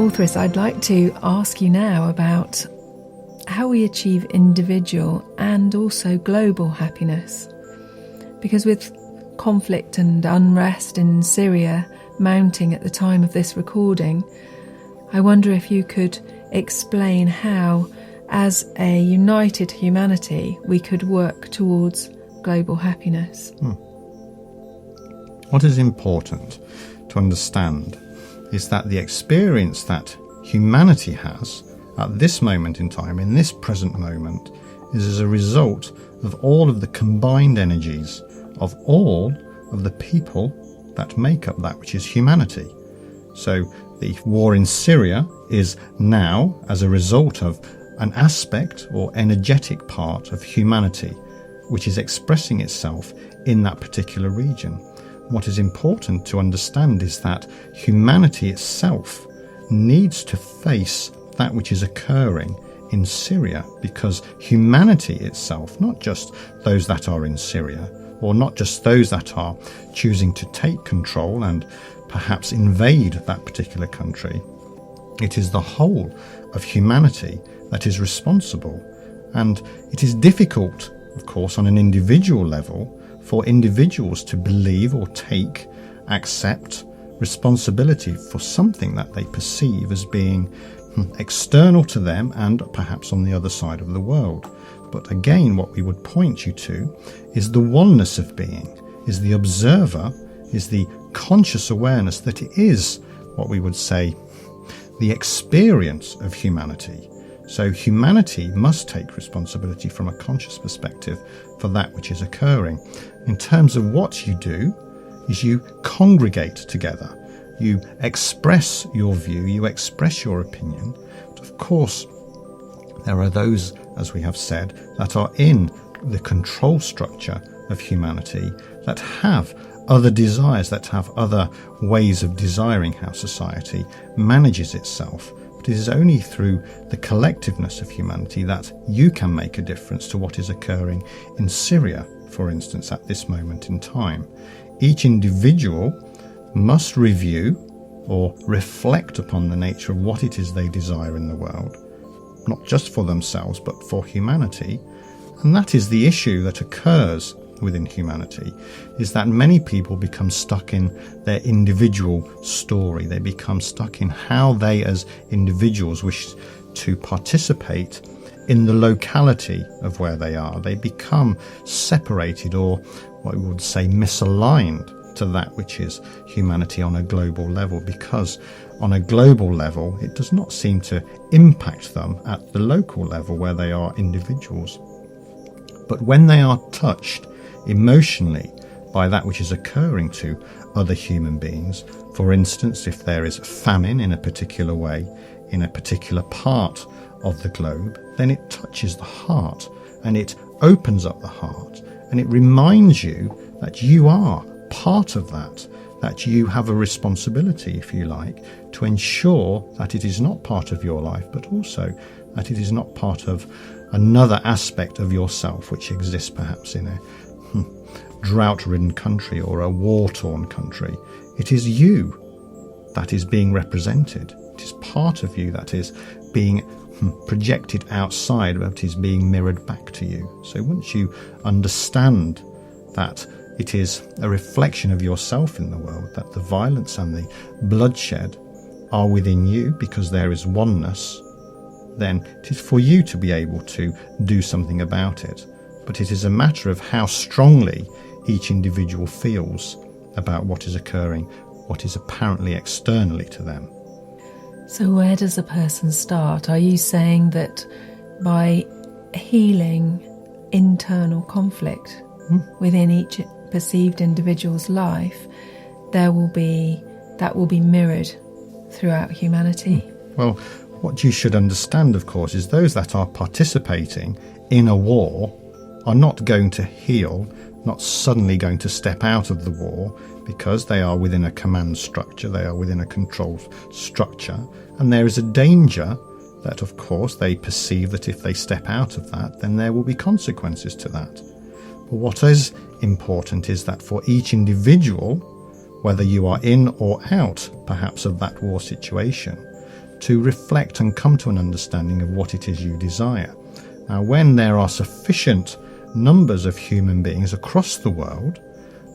Altheris, I'd like to ask you now about how we achieve individual and also global happiness. Because with conflict and unrest in Syria mounting at the time of this recording, I wonder if you could explain how, as a united humanity, we could work towards global happiness. What is important to understand is that the experience that humanity has at this moment in time, in this present moment, is as a result of all of the combined energies of all of the people that make up that which is humanity. So the war in Syria is now as a result of an aspect or energetic part of humanity which is expressing itself in that particular region. What is important to understand is that humanity itself needs to face that which is occurring in Syria, because humanity itself, not just those that are in Syria, or not just those that are choosing to take control and perhaps invade that particular country, it is the whole of humanity that is responsible. And it is difficult, of course, on an individual level for individuals to believe or accept responsibility for something that they perceive as being external to them and perhaps on the other side of the world. But again, what we would point you to is the oneness of being, is the observer, is the conscious awareness that it is what we would say the experience of humanity. So humanity must take responsibility from a conscious perspective for that which is occurring. In terms of what you do, is you congregate together. You express your view, you express your opinion. But of course, there are those, as we have said, that are in the control structure of humanity, that have other desires, that have other ways of desiring how society manages itself. But it is only through the collectiveness of humanity that you can make a difference to what is occurring in Syria, for instance, at this moment in time. Each individual must review or reflect upon the nature of what it is they desire in the world, not just for themselves, but for humanity. And that is the issue that occurs within humanity, is that many people become stuck in their individual story. They become stuck in how they as individuals wish to participate in the locality of where they are. They become separated, or what we would say misaligned, to that which is humanity on a global level, because on a global level it does not seem to impact them at the local level where they are individuals. But when they are touched emotionally by that which is occurring to other human beings, for instance, if there is famine in a particular way, in a particular part of the globe, then it touches the heart and it opens up the heart, and it reminds you that you are part of that you have a responsibility, if you like, to ensure that it is not part of your life, but also that it is not part of another aspect of yourself which exists perhaps in a drought-ridden country or a war-torn country. It is you that is being represented. It is part of you that is being projected outside, but is being mirrored back to you. So once you understand that it is a reflection of yourself in the world, that the violence and the bloodshed are within you because there is oneness, then it is for you to be able to do something about it. But it is a matter of how strongly each individual feels about what is occurring, what is apparently externally to them. So where does a person start? Are you saying that by healing internal conflict within each perceived individual's life, that will be mirrored throughout humanity? Well, what you should understand, of course, is those that are participating in a war are not going to heal, not suddenly going to step out of the war, because they are within a command structure, they are within a control structure, and there is a danger that, of course, they perceive that if they step out of that, then there will be consequences to that. But what is important is that for each individual, whether you are in or out, perhaps, of that war situation, to reflect and come to an understanding of what it is you desire. Now, when there are sufficient numbers of human beings across the world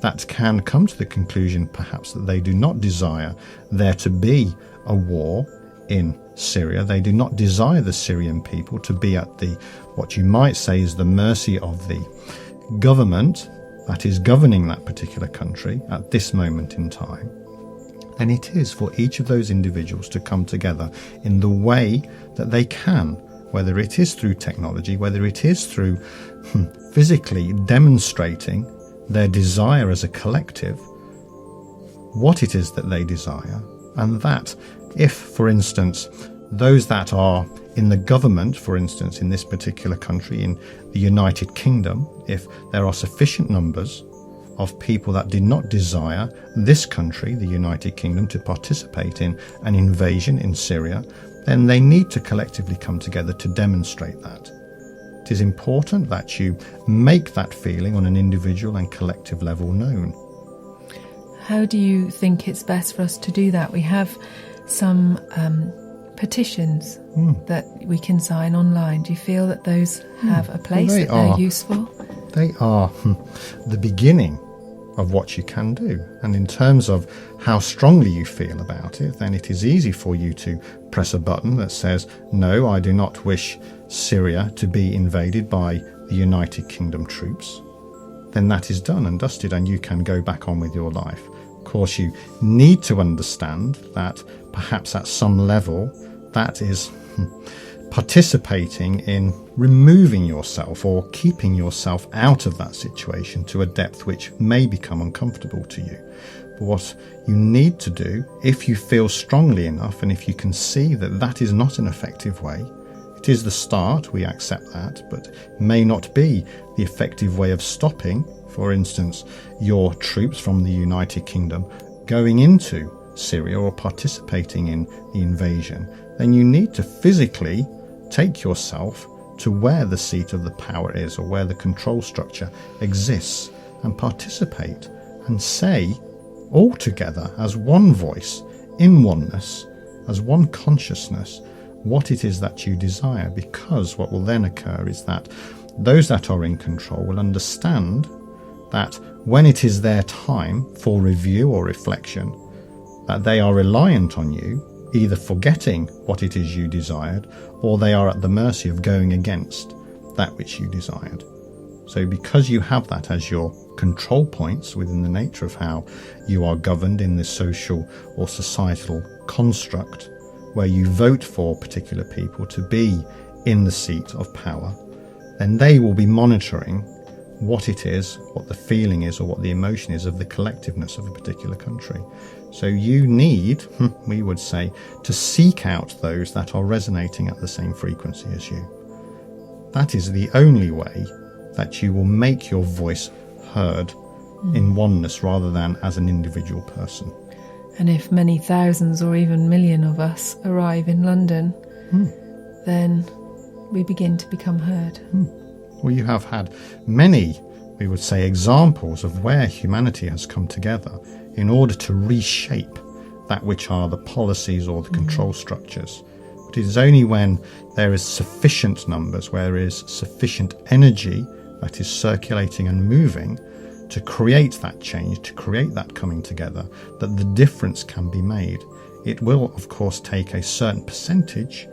that can come to the conclusion perhaps that they do not desire there to be a war in Syria, they do not desire the Syrian people to be at the, what you might say is the mercy of the government that is governing that particular country at this moment in time, then it is for each of those individuals to come together in the way that they can, whether it is through technology, whether it is through physically demonstrating their desire as a collective, what it is that they desire, and that if, for instance, those that are in the government, for instance, in this particular country, in the United Kingdom, if there are sufficient numbers of people that did not desire this country, the United Kingdom, to participate in an invasion in Syria, then they need to collectively come together to demonstrate that. It is important that you make that feeling on an individual and collective level known. How do you think it's best for us to do that? We have some petitions that we can sign online. Do you feel that those have a place, that they're useful? They are the beginning of what you can do. And in terms of how strongly you feel about it, then it is easy for you to press a button that says, no, I do not wish Syria to be invaded by the United Kingdom troops. Then that is done and dusted, and you can go back on with your life. Of course, you need to understand that perhaps at some level that is participating in removing yourself or keeping yourself out of that situation to a depth which may become uncomfortable to you. But what you need to do, if you feel strongly enough and if you can see that that is not an effective way, it is the start, we accept that, but may not be the effective way of stopping, for instance, your troops from the United Kingdom going into Syria or participating in the invasion, then you need to physically take yourself to where the seat of the power is or where the control structure exists and participate and say all together as one voice, in oneness, as one consciousness, what it is that you desire, because what will then occur is that those that are in control will understand that when it is their time for review or reflection, that they are reliant on you, either forgetting what it is you desired, or they are at the mercy of going against that which you desired. So because you have that as your control points within the nature of how you are governed in this social or societal construct, where you vote for particular people to be in the seat of power, then they will be monitoring what it is, what the feeling is, or what the emotion is of the collectiveness of a particular country. So you need, we would say, to seek out those that are resonating at the same frequency as you. That is the only way that you will make your voice heard in oneness rather than as an individual person. And if many thousands or even million of us arrive in London, then we begin to become heard. Well, you have had many, we would say, examples of where humanity has come together in order to reshape that which are the policies or the control structures. But it is only when there is sufficient numbers, where there is sufficient energy that is circulating and moving to create that change, to create that coming together, that the difference can be made. It will, of course, take a certain percentage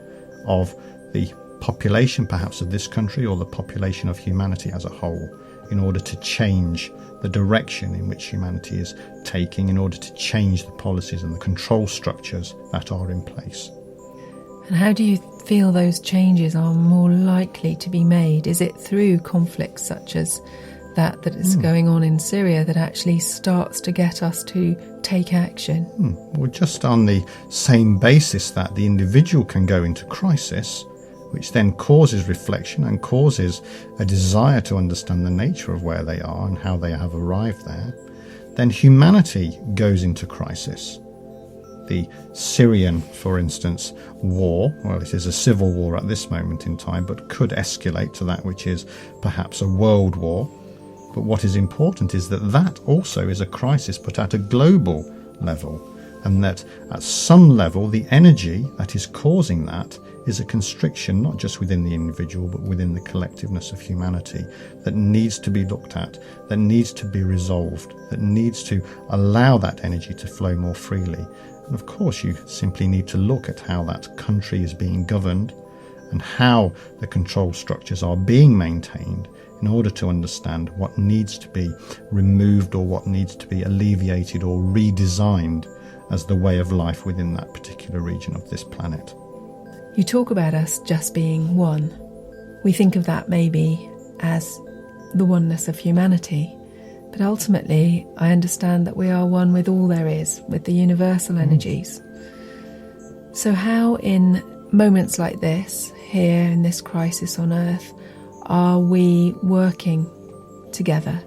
of the population, perhaps of this country, or the population of humanity as a whole, in order to change the direction in which humanity is taking, in order to change the policies and the control structures that are in place. And how do you feel those changes are more likely to be made? Is it through conflicts such as that is going on in Syria that actually starts to get us to take action? Well, just on the same basis that the individual can go into crisis, which then causes reflection and causes a desire to understand the nature of where they are and how they have arrived there, then humanity goes into crisis. The Syrian, for instance, war, well, it is a civil war at this moment in time, but could escalate to that which is perhaps a world war. But what is important is that that also is a crisis, but at a global level. and that at some level the energy that is causing that is a constriction, not just within the individual but within the collectiveness of humanity, that needs to be looked at, that needs to be resolved, that needs to allow that energy to flow more freely. And of course you simply need to look at how that country is being governed and how the control structures are being maintained in order to understand what needs to be removed or what needs to be alleviated or redesigned as the way of life within that particular region of this planet. You talk about us just being one. We think of that maybe as the oneness of humanity, but ultimately I understand that we are one with all there is, with the universal energies. So how in moments like this, here in this crisis on Earth, are we working together?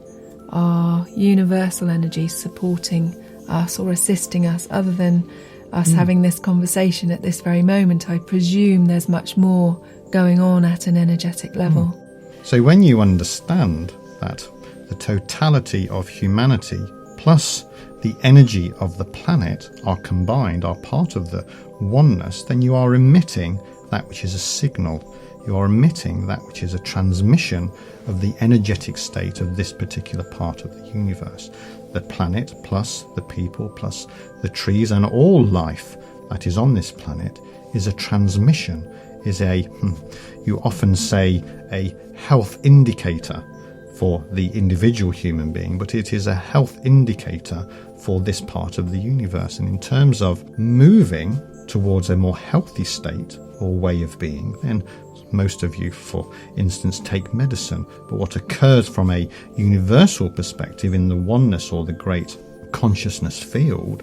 Are universal energies supporting us or assisting us, other than us having this conversation at this very moment? I presume there's much more going on at an energetic level. So when you understand that the totality of humanity plus the energy of the planet are combined, are part of the oneness, then you are emitting that which is a signal. You are emitting that which is a transmission of the energetic state of this particular part of the universe. The planet plus the people plus the trees and all life that is on this planet is a transmission, is you often say a health indicator for the individual human being, but it is a health indicator for this part of the universe. And in terms of moving towards a more healthy state or way of being, then most of you, for instance, take medicine. But what occurs from a universal perspective in the oneness or the great consciousness field,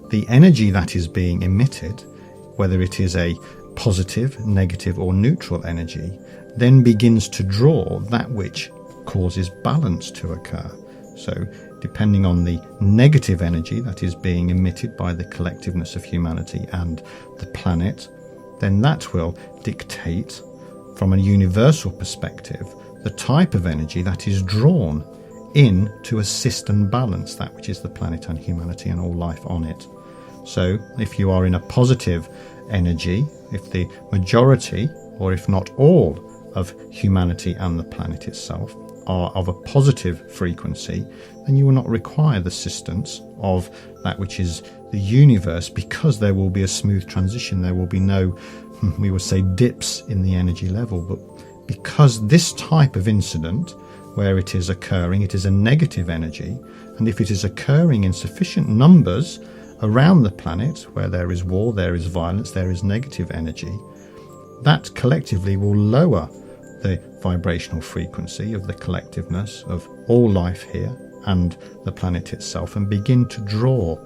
the energy that is being emitted, whether it is a positive, negative or neutral energy, then begins to draw that which causes balance to occur. So depending on the negative energy that is being emitted by the collectiveness of humanity and the planet, then that will dictate from a universal perspective the type of energy that is drawn in to assist and balance that which is the planet and humanity and all life on it. So if you are in a positive energy, if the majority, or if not all, of humanity and the planet itself are of a positive frequency, then you will not require the assistance of that which is the universe, because there will be a smooth transition. There will be no, we would say, dips in the energy level. But because this type of incident, where it is occurring, it is a negative energy, and if it is occurring in sufficient numbers around the planet, where there is war, there is violence, there is negative energy, that collectively will lower the vibrational frequency of the collectiveness of all life here and the planet itself, and begin to draw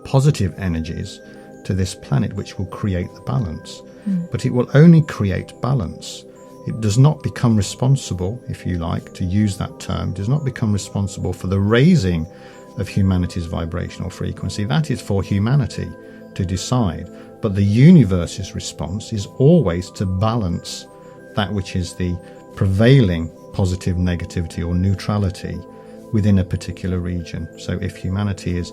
positive energies to this planet, which will create the balance. But it will only create balance. It does not become responsible, if you like to use that term, does not become responsible for the raising of humanity's vibrational frequency. That is for humanity to decide. But the universe's response is always to balance that which is the prevailing positive, negativity or neutrality within a particular region. So if humanity is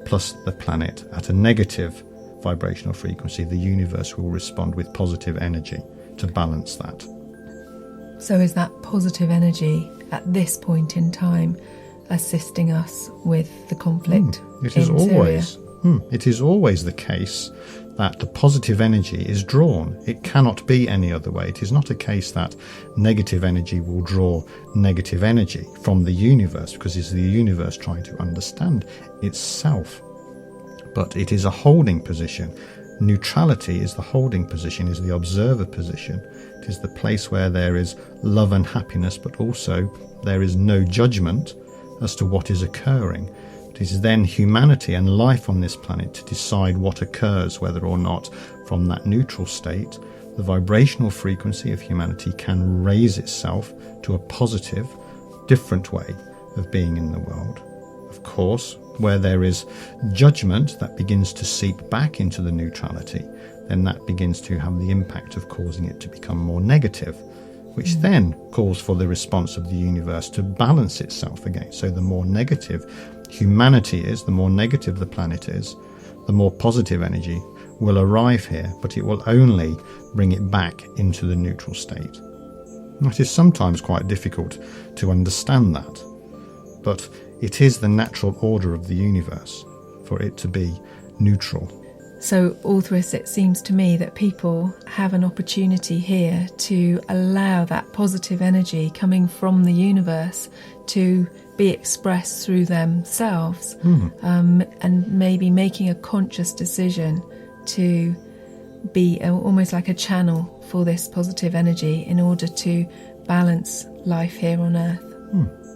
plus the planet at a negative vibrational frequency, the universe will respond with positive energy to balance that. So is that positive energy at this point in time assisting us with the conflict It is in always Syria? It is always the case that the positive energy is drawn. It cannot be any other way. It is not a case that negative energy will draw negative energy from the universe, because it's the universe trying to understand itself. But it is a holding position. Neutrality is the holding position, is the observer position. It is the place where there is love and happiness, but also there is no judgment as to what is occurring. It is then humanity and life on this planet to decide what occurs, whether or not from that neutral state the vibrational frequency of humanity can raise itself to a positive, different way of being in the world. Of course, where there is judgment that begins to seep back into the neutrality, then that begins to have the impact of causing it to become more negative. which then calls for the response of the universe to balance itself again. So the more negative humanity is, the more negative the planet is, the more positive energy will arrive here, but it will only bring it back into the neutral state. It is sometimes quite difficult to understand that, but it is the natural order of the universe for it to be neutral. So, Altheris, it seems to me that people have an opportunity here to allow that positive energy coming from the universe to be expressed through themselves, and maybe making a conscious decision to be almost like a channel for this positive energy in order to balance life here on Earth.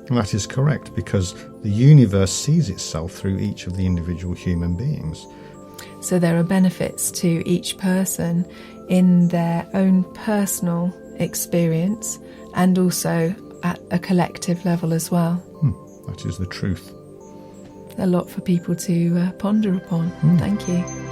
That is correct, because the universe sees itself through each of the individual human beings. So there are benefits to each person in their own personal experience and also at a collective level as well. That is the truth. A lot for people to ponder upon. Thank you.